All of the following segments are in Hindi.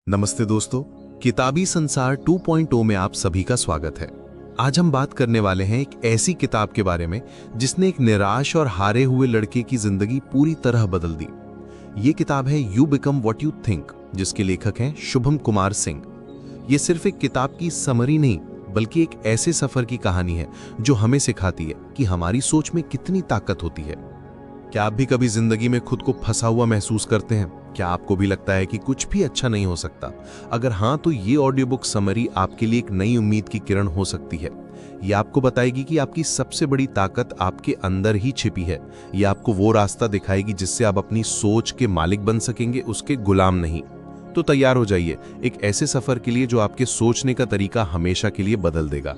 नमस्ते दोस्तों, किताबी संसार 2.0 में आप सभी का स्वागत है। आज हम बात करने वाले हैं एक ऐसी किताब के बारे में जिसने एक निराश और हारे हुए लड़के की जिंदगी पूरी तरह बदल दी। ये किताब है you become what you think, जिसके लेखक हैं शुभम कुमार सिंह। ये सिर्फ एक किताब की समरी नहीं, बल्कि एक ऐसे सफर की कहानी है जो हमें सिखाती है कि हमारी सोच में कितनी ताकत होती है। क्या आप भी कभी जिंदगी में खुद को फंसा हुआ महसूस करते हैं? क्या आपको भी लगता है कि कुछ भी अच्छा नहीं हो सकता? अगर हाँ, तो ये ऑडियो बुक समरी आपके लिए एक नई उम्मीद की किरण हो सकती है। ये आपको बताएगी कि आपकी सबसे बड़ी ताकत आपके अंदर ही छिपी है। ये आपको वो रास्ता दिखाएगी जिससे आप अपनी सोच के मालिक बन सकेंगे, उसके गुलाम नहीं। तो तैयार हो जाइए एक ऐसे सफर के लिए जो आपके सोचने का तरीका हमेशा के लिए बदल देगा।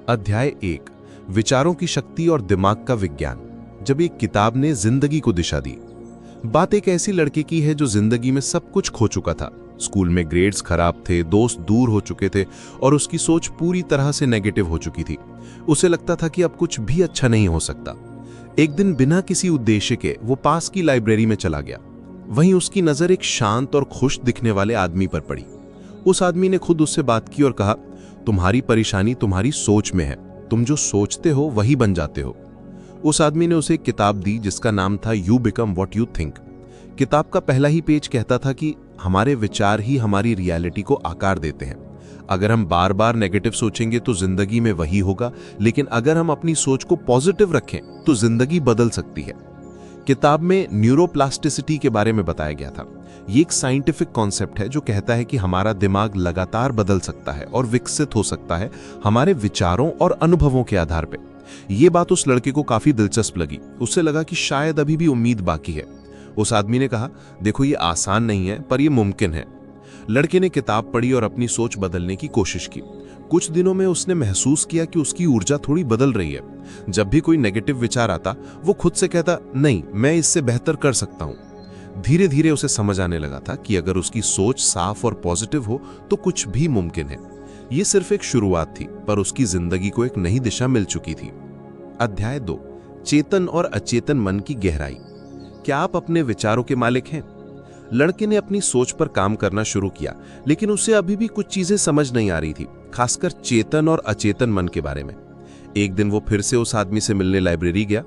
अध्याय 1, विचारों की शक्ति और दिमाग का विज्ञान। जब एक किताब ने जिंदगी को दिशा दी। बात एक ऐसी लड़के की है जो जिंदगी में सब कुछ खो चुका था। स्कूल में ग्रेड्स खराब थे, दोस्त दूर हो चुके थे और उसकी सोच पूरी तरह से नेगेटिव हो चुकी थी। उसे लगता था कि अब कुछ भी अच्छा नहीं हो सकता। एक दिन बिना किसी उद्देश्य के वो पास की लाइब्रेरी में चला गया। वहीं उसकी नजर एक शांत और खुश दिखने वाले आदमी पर पड़ी। उस आदमी ने खुद उससे बात की और कहा, तुम्हारी परेशानी तुम्हारी सोच में है। तुम जो सोचते हो वही बन जाते हो। उस आदमी ने उसे एक किताब दी जिसका नाम था you become what you think. किताब का पहला ही पेज कहता था कि हमारे विचार ही हमारी रियलिटी को आकार देते हैं। अगर हम बार बार नेगेटिव सोचेंगे तो जिंदगी में वही होगा, लेकिन अगर हम अपनी सोच को पॉजिटिव रखें तो जिंदगी बदल सकती है। किताब में न्यूरोप्लास्टिसिटी के बारे में बताया गया था। ये एक साइंटिफिक कॉन्सेप्ट है जो कहता है कि हमारा दिमाग लगातार बदल सकता है और विकसित हो सकता है हमारे विचारों और अनुभवों के आधार पर। ये बात उस लड़के को काफी दिलचस्प लगी। उससे लगा कि शायद अभी भी उम्मीद बाकी है। उस आदमी ने कहा, देखो ये आसान नहीं है पर ये मुमकिन है। लड़के ने किताब पढ़ी और अपनी सोच बदलने की कोशिश की। कुछ दिनों में उसने महसूस किया कि उसकी ऊर्जा थोड़ी बदल रही है। जब भी कोई नेगेटिव विचार आता, वो खुद से कहता, नहीं, मैं इससे बेहतर कर सकता हूं। धीरे धीरे उसे समझ आने लगा था कि अगर उसकी सोच साफ और पॉजिटिव हो तो कुछ भी मुमकिन है। ये सिर्फ एक शुरुआत थी, पर उसकी जिंदगी को एक नई दिशा मिल चुकी थी। अध्याय 2, चेतन और अचेतन मन की गहराई। क्या आप अपने विचारों के मालिक हैं? लड़के ने अपनी सोच पर काम करना शुरू किया, लेकिन उसे अभी भी कुछ चीजें समझ नहीं आ रही थी, खासकर चेतन और अचेतन मन के बारे में। एक दिन वो फिर से उस आदमी से मिलने लाइब्रेरी गया।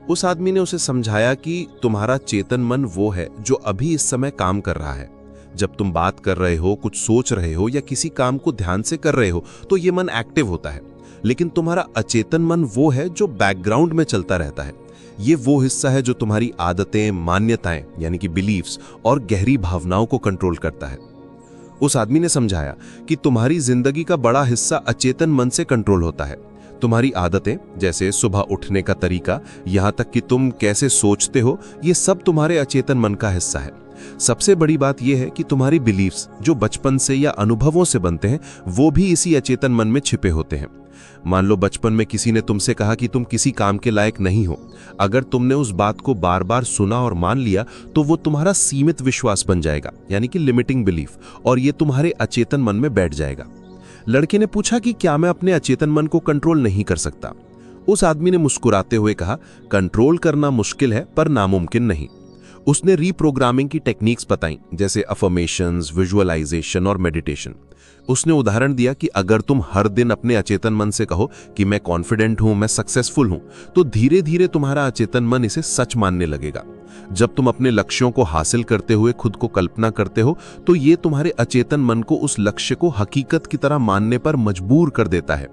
उस आदमी ने उसे समझाया कि तुम्हारा चेतन मन वो है जो अभी इस समय काम कर रहा है। जब तुम बात कर रहे हो, कुछ सोच रहे हो या किसी काम को ध्यान से कर रहे हो तो ये मन एक्टिव होता है। लेकिन तुम्हारा अचेतन मन वो है जो बैकग्राउंड में चलता रहता है। ये वो हिस्सा है जो तुम्हारी आदतें, मान्यताएं यानी कि बिलीव्स और गहरी भावनाओं को कंट्रोल करता है। उस आदमी ने समझाया कि तुम्हारी जिंदगी का बड़ा हिस्सा अचेतन मन से कंट्रोल होता है। तुम्हारी आदतें, जैसे सुबह उठने का तरीका, यहां तक कि तुम कैसे सोचते हो, ये सब तुम्हारे अचेतन मन का हिस्सा है। सबसे बड़ी बात यह है कि तुम्हारी बिलीव्स जो बचपन से या अनुभवों से बनते हैं, वो भी इसी अचेतन मन में छिपे होते हैं। मान लो बचपन में किसी ने तुमसे कहा कि तुम किसी काम के लायक नहीं हो। अगर तुमने उस बात को बार बार सुना और मान लिया तो वो तुम्हारा सीमित विश्वास बन जाएगा, यानी कि लिमिटिंग बिलीफ, और ये तुम्हारे अचेतन मन में बैठ जाएगा। लड़के ने पूछा कि क्या मैं अपने अचेतन मन को कंट्रोल नहीं कर सकता? उस आदमी ने मुस्कुराते हुए कहा, कंट्रोल करना मुश्किल है पर नामुमकिन नहीं। उसने रीप्रोग्रामिंग की टेक्निक्स बताई, जैसे अफर्मेशंस, विजुअलाइजेशन और मेडिटेशन। उसने उदाहरण दिया कि अगर तुम हर दिन अपने अचेतन मन से कहो कि मैं कॉन्फिडेंट हूं, मैं सक्सेसफुल हूं, तो धीरे धीरे तुम्हारा अचेतन मन इसे सच मानने लगेगा। जब तुम अपने लक्ष्यों को हासिल करते हुए खुद को कल्पना करते हो तो ये तुम्हारे अचेतन मन को उस लक्ष्य को हकीकत की तरह मानने पर मजबूर कर देता है।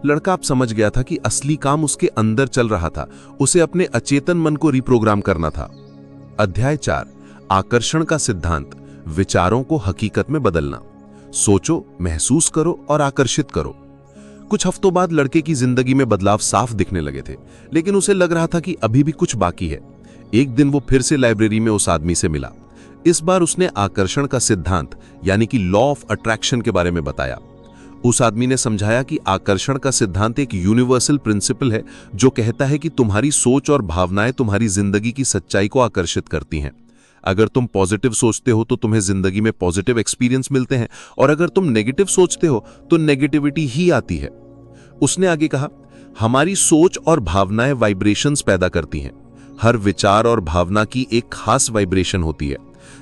लड़का अब समझ गया था कि असली काम उसके अंदर चल रहा था, उसे अपने अचेतन मन को रिप्रोग्राम करना था। अध्याय 4, आकर्षण का सिद्धांत, विचारों को हकीकत में बदलना। सोचो, महसूस करो और आकर्षित करो। कुछ हफ्तों बाद लड़के की जिंदगी में बदलाव साफ दिखने लगे थे, लेकिन उसे लग रहा था कि अभी भी कुछ बाकी है। एक दिन वो फिर से लाइब्रेरी में उस आदमी से मिला। इस बार उसने आकर्षण का सिद्धांत यानी कि लॉ ऑफ अट्रैक्शन के बारे में बताया। उस आदमी ने समझाया कि आकर्षण का सिद्धांत एक यूनिवर्सल प्रिंसिपल है जो कहता है कि तुम्हारी सोच और भावनाएं तुम्हारी जिंदगी की सच्चाई को आकर्षित करती हैं। अगर तुम पॉजिटिव सोचते हो तो तुम्हें जिंदगी में पॉजिटिव एक्सपीरियंस मिलते हैं, और अगर तुम नेगेटिव सोचते हो तो नेगेटिविटी ही आती है। उसने आगे कहा, हमारी सोच और भावनाएं वाइब्रेशंस पैदा करती हैं। हर विचार और भावना की एक खास वाइब्रेशन होती है।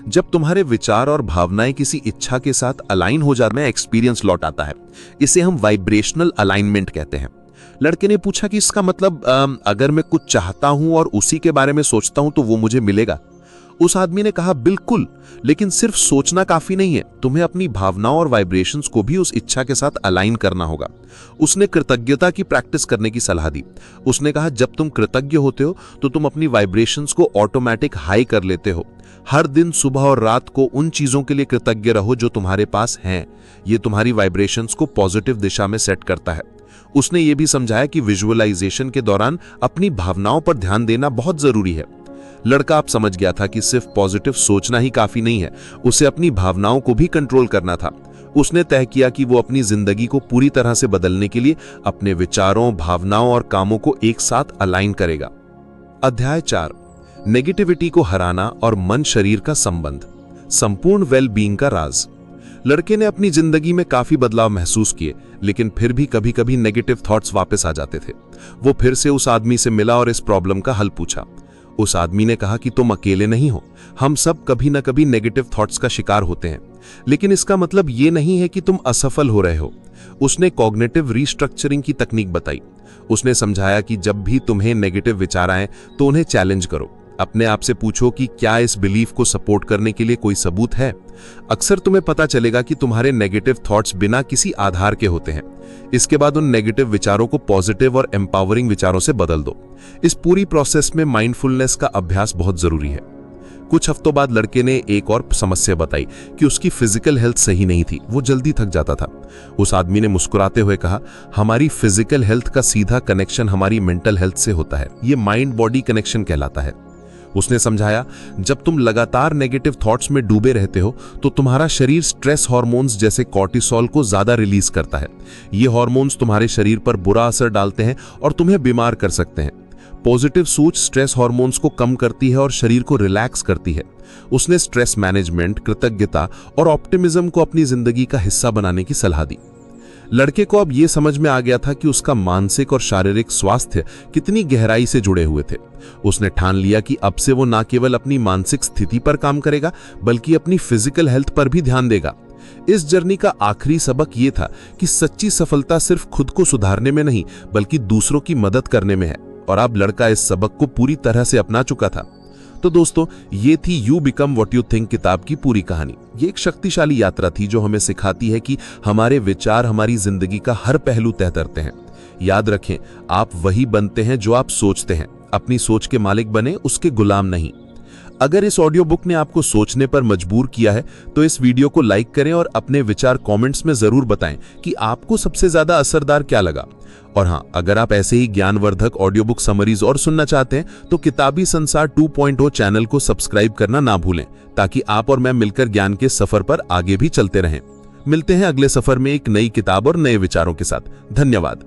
जब तुम्हारे विचार और भावनाएं किसी इच्छा के साथ अलाइन हो जाने में एक्सपीरियंस लौट आता है। इसे हम वाइब्रेशनल अलाइनमेंट कहते हैं। लड़के ने पूछा कि इसका मतलब अगर मैं कुछ चाहता हूं और उसी के बारे में सोचता हूं तो वो मुझे मिलेगा। उस आदमी ने कहा बिल्कुल, लेकिन सिर्फ सोचना काफी नहीं है, तुम्हें अपनी भावनाओं और वाइब्रेशंस को भी उस इच्छा के साथ अलाइन करना होगा। उसने कृतज्ञता की प्रैक्टिस करने की सलाह दी। उसने कहा जब तुम कृतज्ञ होते हो तो तुम अपनी वाइब्रेशंस को ऑटोमेटिक हाई कर लेते हो। हर दिन सुबह और रात को उन चीजों के लिए कृतज्ञ रहो जो तुम्हारे पास हैं। ये तुम्हारी वाइब्रेशंस को पॉजिटिव दिशा में सेट करता है। उसने ये भी समझाया कि विजुअलाइजेशन के दौरान अपनी भावनाओं पर ध्यान देना बहुत जरूरी है। लड़का अब समझ गया था कि सिर्फ पॉजिटिव सोचना ही काफी नहीं है, उसे अपनी भावनाओं को भी कंट्रोल करना था। उसने तय किया कि वो अपनी जिंदगी को पूरी तरह से बदलने के लिए अपने विचारों, भावनाओं और कामों को एक साथ अलाइन करेगा। अध्याय 4, नेगेटिविटी को हराना और मन शरीर का संबंध, संपूर्ण वेल बीइंग का राज। लड़के ने अपनी जिंदगी में काफी बदलाव महसूस किए, लेकिन फिर भी कभी कभी नेगेटिव थॉट्स वापस आ जाते थे। वो फिर से उस आदमी से मिला और इस प्रॉब्लम का हल पूछा। उस आदमी ने कहा कि तुम अकेले नहीं हो, हम सब कभी ना कभी नेगेटिव थॉट्स का शिकार होते हैं, लेकिन इसका मतलब ये नहीं है कि तुम असफल हो रहे हो। उसने कॉग्निटिव रीस्ट्रक्चरिंग की तकनीक बताई। उसने समझाया कि जब भी तुम्हें नेगेटिव विचार आए तो उन्हें चैलेंज करो। अपने आप से पूछो कि क्या इस बिलीफ को सपोर्ट करने के लिए कोई सबूत है। अक्सर तुम्हें पता चलेगा कि तुम्हारे नेगेटिव थॉट्स बिना किसी आधार के होते हैं। इसके बाद उन नेगेटिव विचारों को पॉजिटिव और एम्पावरिंग विचारों से बदल दो। इस पूरी प्रोसेस में माइंडफुलनेस का अभ्यास बहुत जरूरी है। कुछ हफ्तों बाद लड़के ने एक और समस्या बताई कि उसकी फिजिकल हेल्थ सही नहीं थी, वो जल्दी थक जाता था। उस आदमी ने मुस्कुराते हुए कहा, हमारी फिजिकल हेल्थ का सीधा कनेक्शन हमारी मेंटल हेल्थ से होता है, ये माइंड बॉडी कनेक्शन कहलाता है। उसने समझाया, जब तुम लगातार नेगेटिव थॉट्स में डूबे रहते हो तो तुम्हारा शरीर स्ट्रेस हार्मोन्स जैसे कॉर्टिसोल को ज्यादा रिलीज करता है। ये हार्मोन्स तुम्हारे शरीर पर बुरा असर डालते हैं और तुम्हें बीमार कर सकते हैं। पॉजिटिव सोच स्ट्रेस हार्मोन्स को कम करती है और शरीर को रिलैक्स करती है। उसने स्ट्रेस मैनेजमेंट, कृतज्ञता और ऑप्टिमिज्म को अपनी जिंदगी का हिस्सा बनाने की सलाह दी। लड़के को अब यह समझ में आ गया था कि उसका मानसिक और शारीरिक स्वास्थ्य कितनी गहराई से जुड़े हुए थे। उसने ठान लिया कि अब से वो न केवल अपनी मानसिक स्थिति पर काम करेगा, बल्कि अपनी फिजिकल हेल्थ पर भी ध्यान देगा। इस जर्नी का आखिरी सबक यह था कि सच्ची सफलता सिर्फ खुद को सुधारने में नहीं, बल्कि दूसरों की मदद करने में है। और अब लड़का इस सबक को पूरी तरह से अपना चुका था। तो दोस्तों, ये थी you become what you think किताब की पूरी कहानी। ये एक शक्तिशाली यात्रा थी जो हमें सिखाती है कि हमारे विचार हमारी जिंदगी का हर पहलू तय करते हैं। याद रखें, आप वही बनते हैं जो आप सोचते हैं। अपनी सोच के मालिक बने, उसके गुलाम नहीं। अगर इस ऑडियो बुक ने आपको सोचने पर मजबूर किया है तो इस वीडियो को लाइक करें और अपने विचार कमेंट्स में जरूर बताएं कि आपको सबसे ज्यादा असरदार क्या लगा। और हाँ, अगर आप ऐसे ही ज्ञानवर्धक ऑडियो बुक समरीज और सुनना चाहते हैं तो किताबी संसार 2.0 चैनल को सब्सक्राइब करना ना भूलें, ताकि आप और मैं मिलकर ज्ञान के सफर पर आगे भी चलते रहें। मिलते हैं अगले सफर में एक नई किताब और नए विचारों के साथ। धन्यवाद।